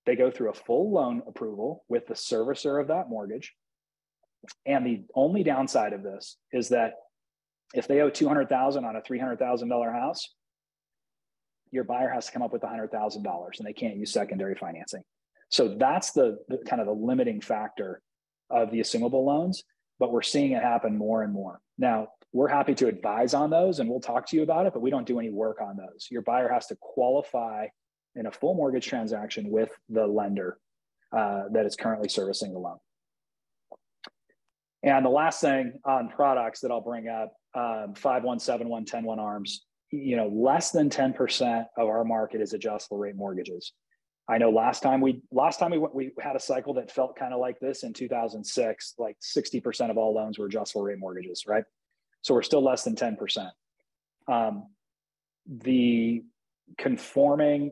They go through a full loan approval with the servicer of that mortgage. And the only downside of this is that if they owe $200,000 on a $300,000 house, your buyer has to come up with $100,000 and they can't use secondary financing. So that's the kind of the limiting factor of the assumable loans, but we're seeing it happen more and more. Now, we're happy to advise on those and we'll talk to you about it, but we don't do any work on those. Your buyer has to qualify in a full mortgage transaction with the lender that is currently servicing the loan. And the last thing on products that I'll bring up, 5-1, 7-1, 10-1 ARMs, less than 10% of our market is adjustable rate mortgages. I know last time we had a cycle that felt kind of like this in 2006, like 60% of all loans were adjustable rate mortgages, right? So we're still less than 10%. The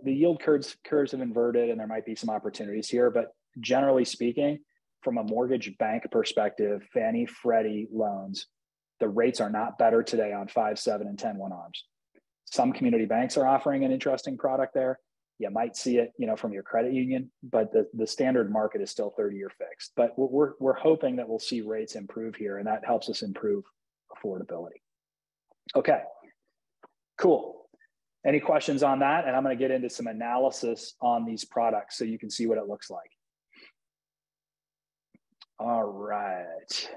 yield curves have inverted and there might be some opportunities here, but generally speaking, from a mortgage bank perspective, Fannie, Freddie loans, the rates are not better today on 5, 7, and 10-1 ARMs. Some community banks are offering an interesting product there. You might see it, from your credit union, but the standard market is still 30-year fixed. But we're hoping that we'll see rates improve here, and that helps us improve affordability. Okay, cool. Any questions on that? And I'm going to get into some analysis on these products so you can see what it looks like. All right.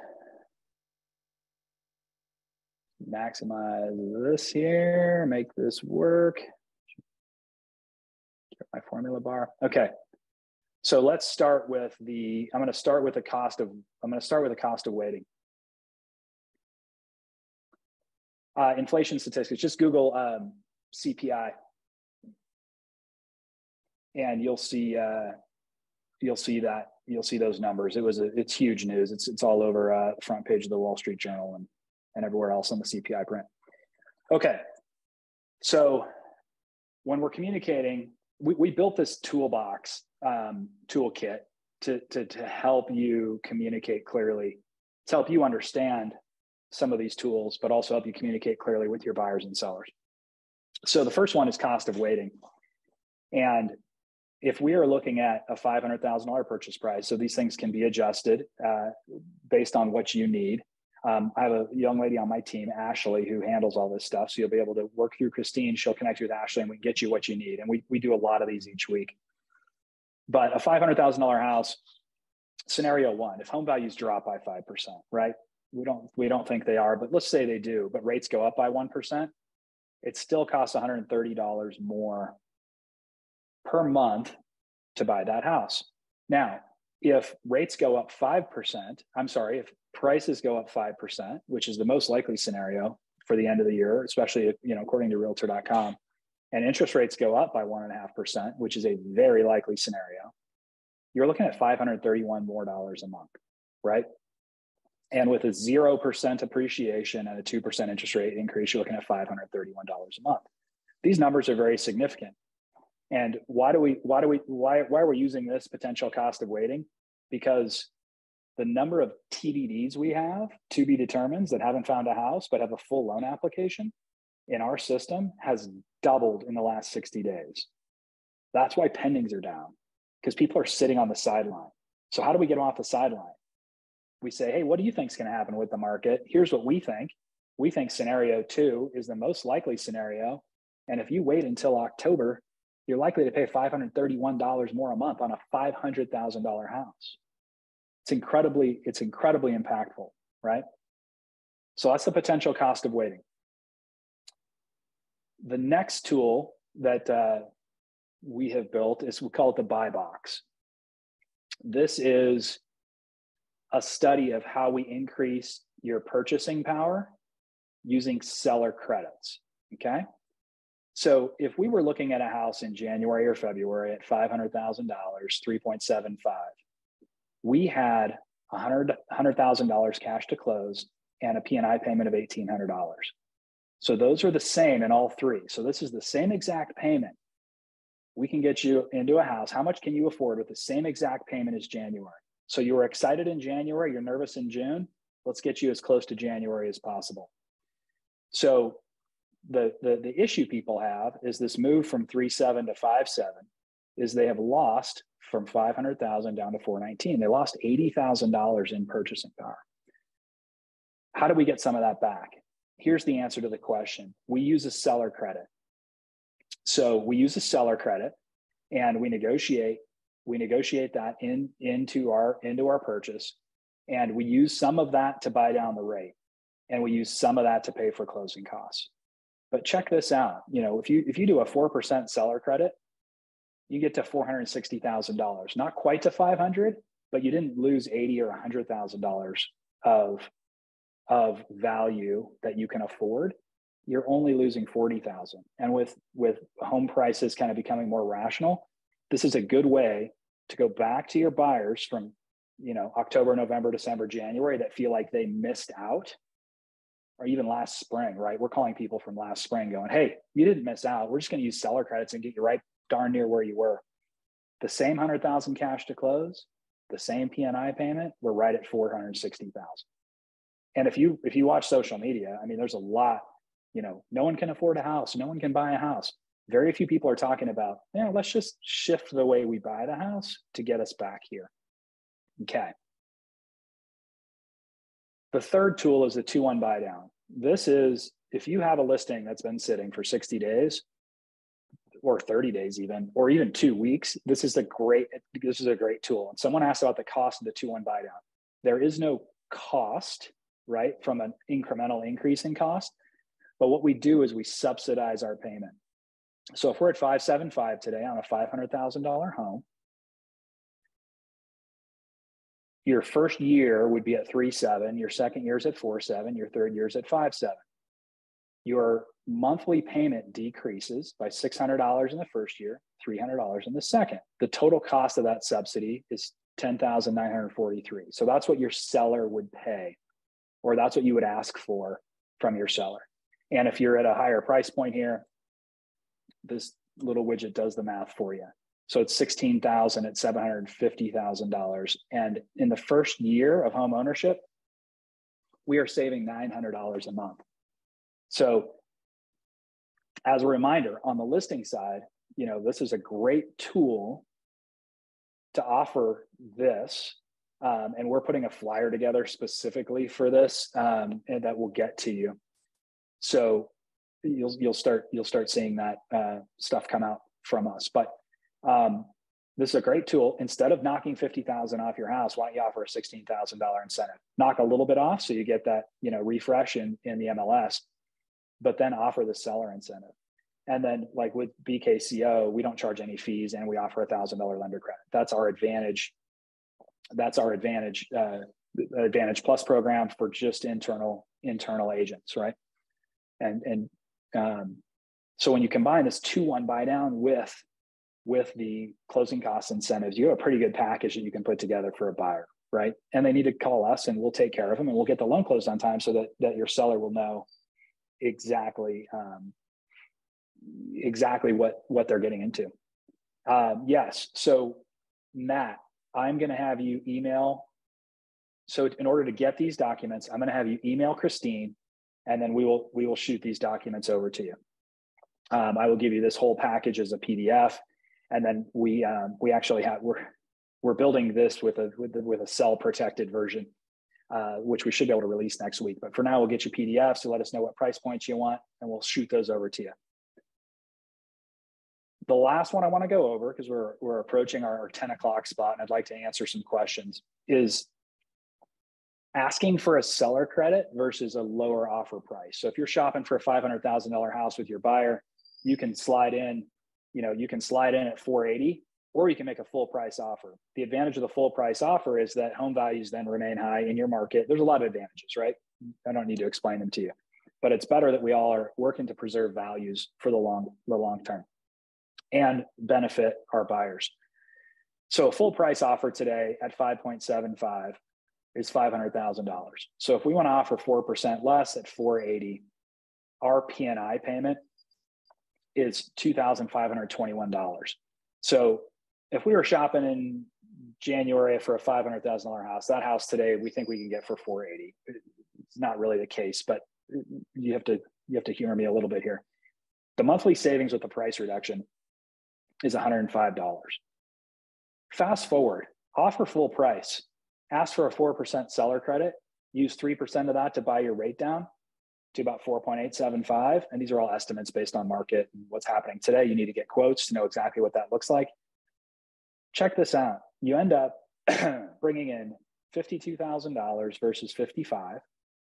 Maximize this here, make this work. Get my formula bar. Okay. So let's start with I'm going to start with the cost of waiting. Inflation statistics, just Google CPI. And you'll see those numbers. It's huge news. It's all over the front page of the Wall Street Journal and everywhere else on the CPI print. Okay, so when we're communicating, we built this toolbox toolkit to help you communicate clearly, to help you understand some of these tools, but also help you communicate clearly with your buyers and sellers. So the first one is cost of waiting. And if we are looking at a $500,000 purchase price, so these things can be adjusted based on what you need. I have a young lady on my team, Ashley, who handles all this stuff. So you'll be able to work through Christine. She'll connect you with Ashley and we can get you what you need. And we do a lot of these each week. But a $500,000 house, scenario one, if home values drop by 5%, right? We don't think they are, but let's say they do, but rates go up by 1%, it still costs $130 more per month to buy that house. Now, if rates go up 5%, if prices go up 5%, which is the most likely scenario for the end of the year, especially if, according to realtor.com, and interest rates go up by 1.5%, which is a very likely scenario, you're looking at $531 more a month, right? And with a 0% appreciation and a 2% interest rate increase, you're looking at $531 a month. These numbers are very significant. And why are we using this potential cost of waiting? Because the number of TBDs we have, to be determined, that haven't found a house but have a full loan application in our system has doubled in the last 60 days. That's why pendings are down, because people are sitting on the sideline. So how do we get them off the sideline? We say, hey, what do you think is going to happen with the market? Here's what we think. We think scenario 2 is the most likely scenario. And if you wait until October, you're likely to pay $531 more a month on a $500,000 house. It's incredibly impactful, right? So that's the potential cost of waiting. The next tool that we have built we call it the buy box. This is a study of how we increase your purchasing power using seller credits, okay? So if we were looking at a house in January or February at $500,000, 3.75, we had $100,000 cash to close and a P&I payment of $1,800. So those are the same in all three. So this is the same exact payment. We can get you into a house. How much can you afford with the same exact payment as January? So you were excited in January, you're nervous in June. Let's get you as close to January as possible. So the issue people have is this move from 3.7 to 5.7 is they have lost from 500,000 down to 419. They lost $80,000 in purchasing power. How do we get some of that back? Here's the answer to the question. We use a seller credit. So we use a seller credit and we negotiate that into our purchase. And we use some of that to buy down the rate. And we use some of that to pay for closing costs. But check this out. If you do a 4% seller credit, you get to $460,000, not quite to 500, but you didn't lose $80,000 or $100,000 of value that you can afford. You're only losing $40,000. And with home prices kind of becoming more rational, this is a good way to go back to your buyers from October, November, December, January that feel like they missed out, or even last spring, right? We're calling people from last spring going, hey, you didn't miss out. We're just going to use seller credits and get you right darn near where you were. The same 100,000 cash to close, the same P&I payment, we're right at 460,000. And if you watch social media, I mean, there's a lot, no one can afford a house. No one can buy a house. Very few people are talking about, let's just shift the way we buy the house to get us back here. Okay. The third tool is the 2-1 buy down. This is, if you have a listing that's been sitting for 60 days or 30 days even, or even 2 weeks, this is a great tool. And someone asked about the cost of the 2-1 buy down. There is no cost, right, from an incremental increase in cost. But what we do is we subsidize our payment. So if we're at $575 today on a $500,000 home, your first year would be at $3.7, your second year is at $4.7, your third year is at $5.7. Your monthly payment decreases by $600 in the first year, $300 in the second. The total cost of that subsidy is $10,943. So that's what your seller would pay, or that's what you would ask for from your seller. And if you're at a higher price point here, this little widget does the math for you. So it's $16,000 at $750,000. And in the first year of home ownership, we are saving $900 a month. So as a reminder, on the listing side, this is a great tool to offer this. And we're putting a flyer together specifically for this, and that will get to you. So you'll start seeing that stuff come out from us. But this is a great tool. Instead of knocking $50,000 off your house, why don't you offer a $16,000 incentive? Knock a little bit off so you get that refresh in the MLS, but then offer the seller incentive. And then, like with BKCO, we don't charge any fees, and we offer a $1,000 lender credit. That's our advantage. That's our Advantage Plus program for just internal agents, right? And so when you combine this 2-1 buy down with the closing cost incentives, you have a pretty good package that you can put together for a buyer, right? And they need to call us, and we'll take care of them, and we'll get the loan closed on time so that your seller will know exactly what they're getting into. Yes. So Matt, I'm going to have you email. So in order to get these documents, I'm going to have you email Christine, and then we will shoot these documents over to you. I will give you this whole package as a PDF, and then we actually we're building this with a cell protected version, which we should be able to release next week. But for now, we'll get you PDFs, so let us know what price points you want, and we'll shoot those over to you. The last one I want to go over, because we're approaching our 10 o'clock spot, and I'd like to answer some questions, is asking for a seller credit versus a lower offer price. So if you're shopping for a $500,000 house with your buyer, you can slide in at 480, or you can make a full price offer. The advantage of the full price offer is that home values then remain high in your market. There's a lot of advantages, right? I don't need to explain them to you, but it's better that we all are working to preserve values for the long term and benefit our buyers. So a full price offer today at 5.75 is $500,000. So if we want to offer 4% less at 480, our P&I payment is $2,521. So if we were shopping in January for a $500,000 house, that house today we think we can get for 480. It's not really the case, but you have to humor me a little bit here. The monthly savings with the price reduction is $105. Fast forward, offer full price, ask for a 4% seller credit, use 3% of that to buy your rate down to about 4.875. And these are all estimates based on market and what's happening today. You need to get quotes to know exactly what that looks like. Check this out. You end up bringing in $52,000 versus 55.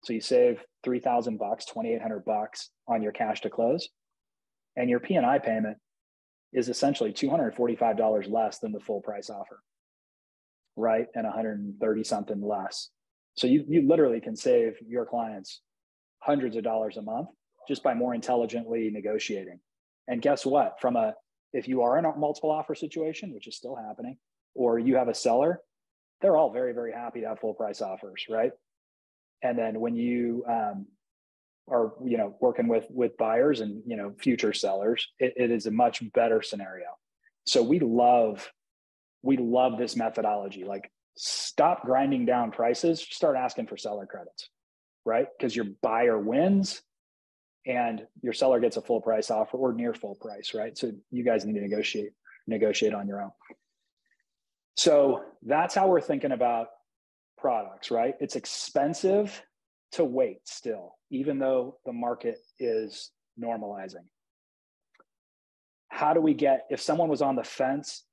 So you save $3,000, $2,800 on your cash to close. And your P&I payment is essentially $245 less than the full price offer, right? And 130 something less. So you literally can save your clients hundreds of dollars a month just by more intelligently negotiating. And guess what? If you are in a multiple offer situation, which is still happening, or you have a seller, they're all very, very happy to have full price offers, right? And then when you are, working with buyers and, future sellers, it is a much better scenario. So we love this methodology. Like, stop grinding down prices, start asking for seller credits, right? Because your buyer wins and your seller gets a full price offer or near full price, right? So you guys need to negotiate on your own. So that's how we're thinking about products, right? It's expensive to wait still, even though the market is normalizing. How do we if someone was on the fence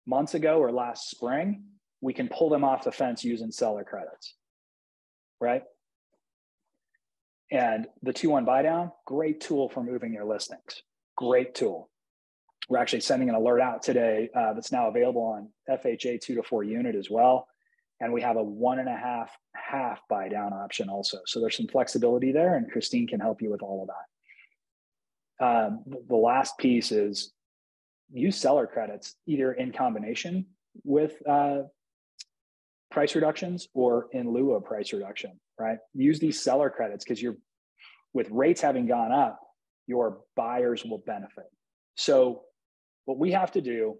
months ago or last spring, we can pull them off the fence using seller credits, right? And the 2-1 buy down, great tool for moving your listings. Great tool. We're actually sending an alert out today that's now available on FHA 2 to 4 unit as well. And we have a 1.5 half buy down option also. So there's some flexibility there, and Christine can help you with all of that. The last piece is use seller credits either in combination with price reductions or in lieu of price reduction, right? Use these seller credits because with rates having gone up, your buyers will benefit. So what we have to do,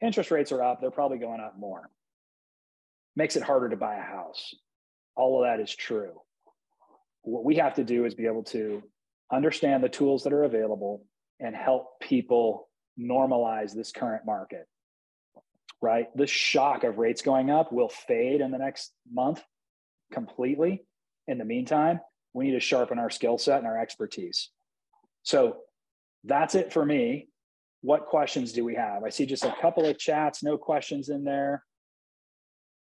interest rates are up, they're probably going up more. Makes it harder to buy a house. All of that is true. What we have to do is be able to understand the tools that are available and help people normalize this current market, right? The shock of rates going up will fade in the next month completely. In the meantime, we need to sharpen our skill set and our expertise. So that's it for me. What questions do we have? I see just a couple of chats, no questions in there.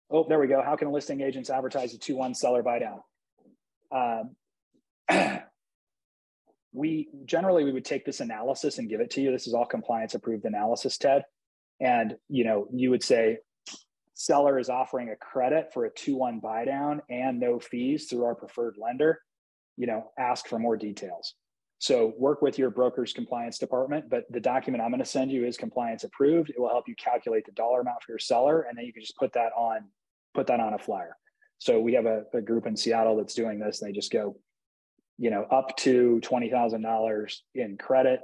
Oh, there we go. How can listing agents advertise a 2-1 seller buy down? We would take this analysis and give it to you. This is all compliance approved analysis, Ted. And, you would say seller is offering a credit for a 2-1 buy down and no fees through our preferred lender. Ask for more details. So work with your broker's compliance department, but the document I'm going to send you is compliance approved. It will help you calculate the dollar amount for your seller, and then you can just put that on a flyer. So we have a group in Seattle that's doing this. They just go, up to $20,000 in credit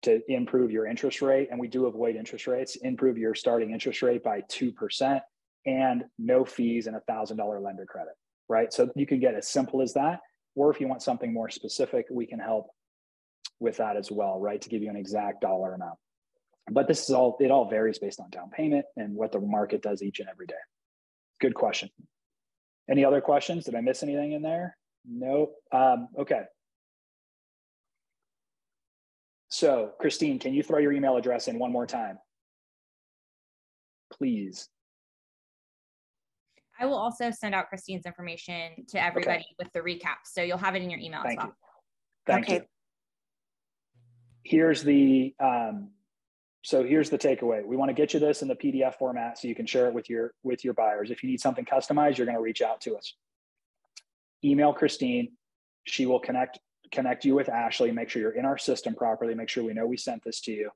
to improve your interest rate. And we do avoid interest rates, improve your starting interest rate by 2% and no fees and $1,000 lender credit, right? So you can get as simple as that. Or if you want something more specific, we can help with that as well, right? To give you an exact dollar amount. But it all varies based on down payment and what the market does each and every day. Good question. Any other questions? Did I miss anything in there? No. Okay. So Christine, can you throw your email address in one more time? Please. I will also send out Christine's information to everybody with the recap. So you'll have it in your email as well. Thank you. Here's the takeaway. We want to get you this in the PDF format so you can share it with your buyers. If you need something customized, you're going to reach out to us. Email Christine. She will connect you with Ashley, make sure you're in our system properly, make sure we know we sent this to you,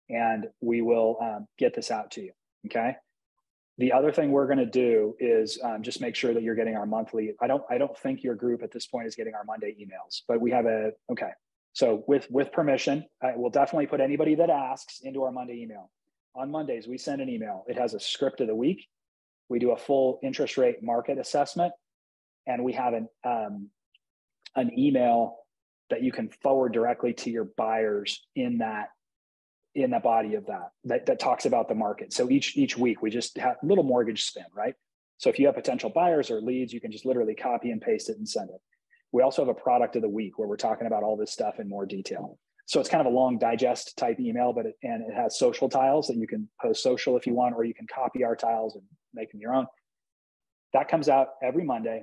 and we will get this out to you, okay? The other thing we're going to do is just make sure that you're getting our monthly. I don't think your group at this point is getting our Monday emails, but we have okay. So with permission, I will definitely put anybody that asks into our Monday email. On Mondays, we send an email. It has a script of the week. We do a full interest rate market assessment, and we have an email that you can forward directly to your buyers in that in the body of that talks about the market. So each week we just have a little mortgage spin, right? So if you have potential buyers or leads, you can just literally copy and paste it and send it. We also have a product of the week where we're talking about all this stuff in more detail. So it's kind of a long digest type email, but it has social tiles that you can post social if you want, or you can copy our tiles and make them your own. That comes out every Monday,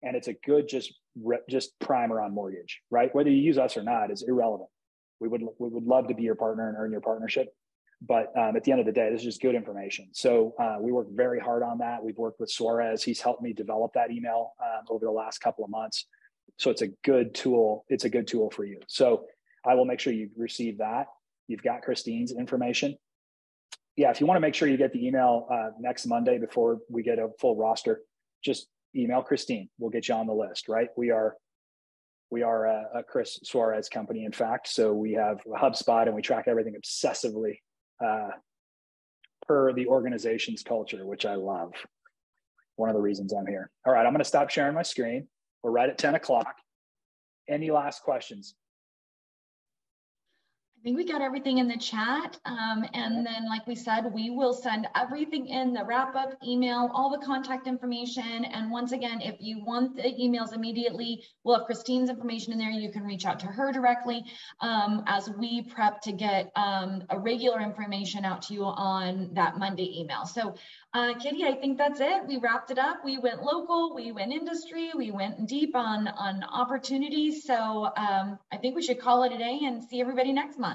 and it's a good just primer on mortgage, right? Whether you use us or not is irrelevant. We would love to be your partner and earn your partnership. But at the end of the day, this is just good information. So we work very hard on that. We've worked with Suarez. He's helped me develop that email over the last couple of months. So it's a good tool. It's a good tool for you. So I will make sure you receive that. You've got Christine's information. Yeah, if you want to make sure you get the email next Monday before we get a full roster, just email Christine. We'll get you on the list, right? We are a Chris Suarez company, in fact. So we have a HubSpot and we track everything obsessively per the organization's culture, which I love. One of the reasons I'm here. All right, I'm going to stop sharing my screen. We're right at 10 o'clock. Any last questions? I think we got everything in the chat. And then, like we said, we will send everything in the wrap-up email, all the contact information. And once again, if you want the emails immediately, we'll have Christine's information in there. You can reach out to her directly as we prep to get a regular information out to you on that Monday email. So, Katie, I think that's it. We wrapped it up. We went local, we went industry, we went deep on opportunities. So I think we should call it a day and see everybody next month.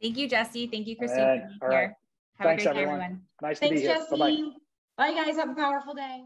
Thank you, Jesse. Thank you, Christine. All right. Have Thanks, a great day, everyone. everyone. Nice Thanks, to be here. Jesse. Bye-bye. Bye, guys. Have a powerful day.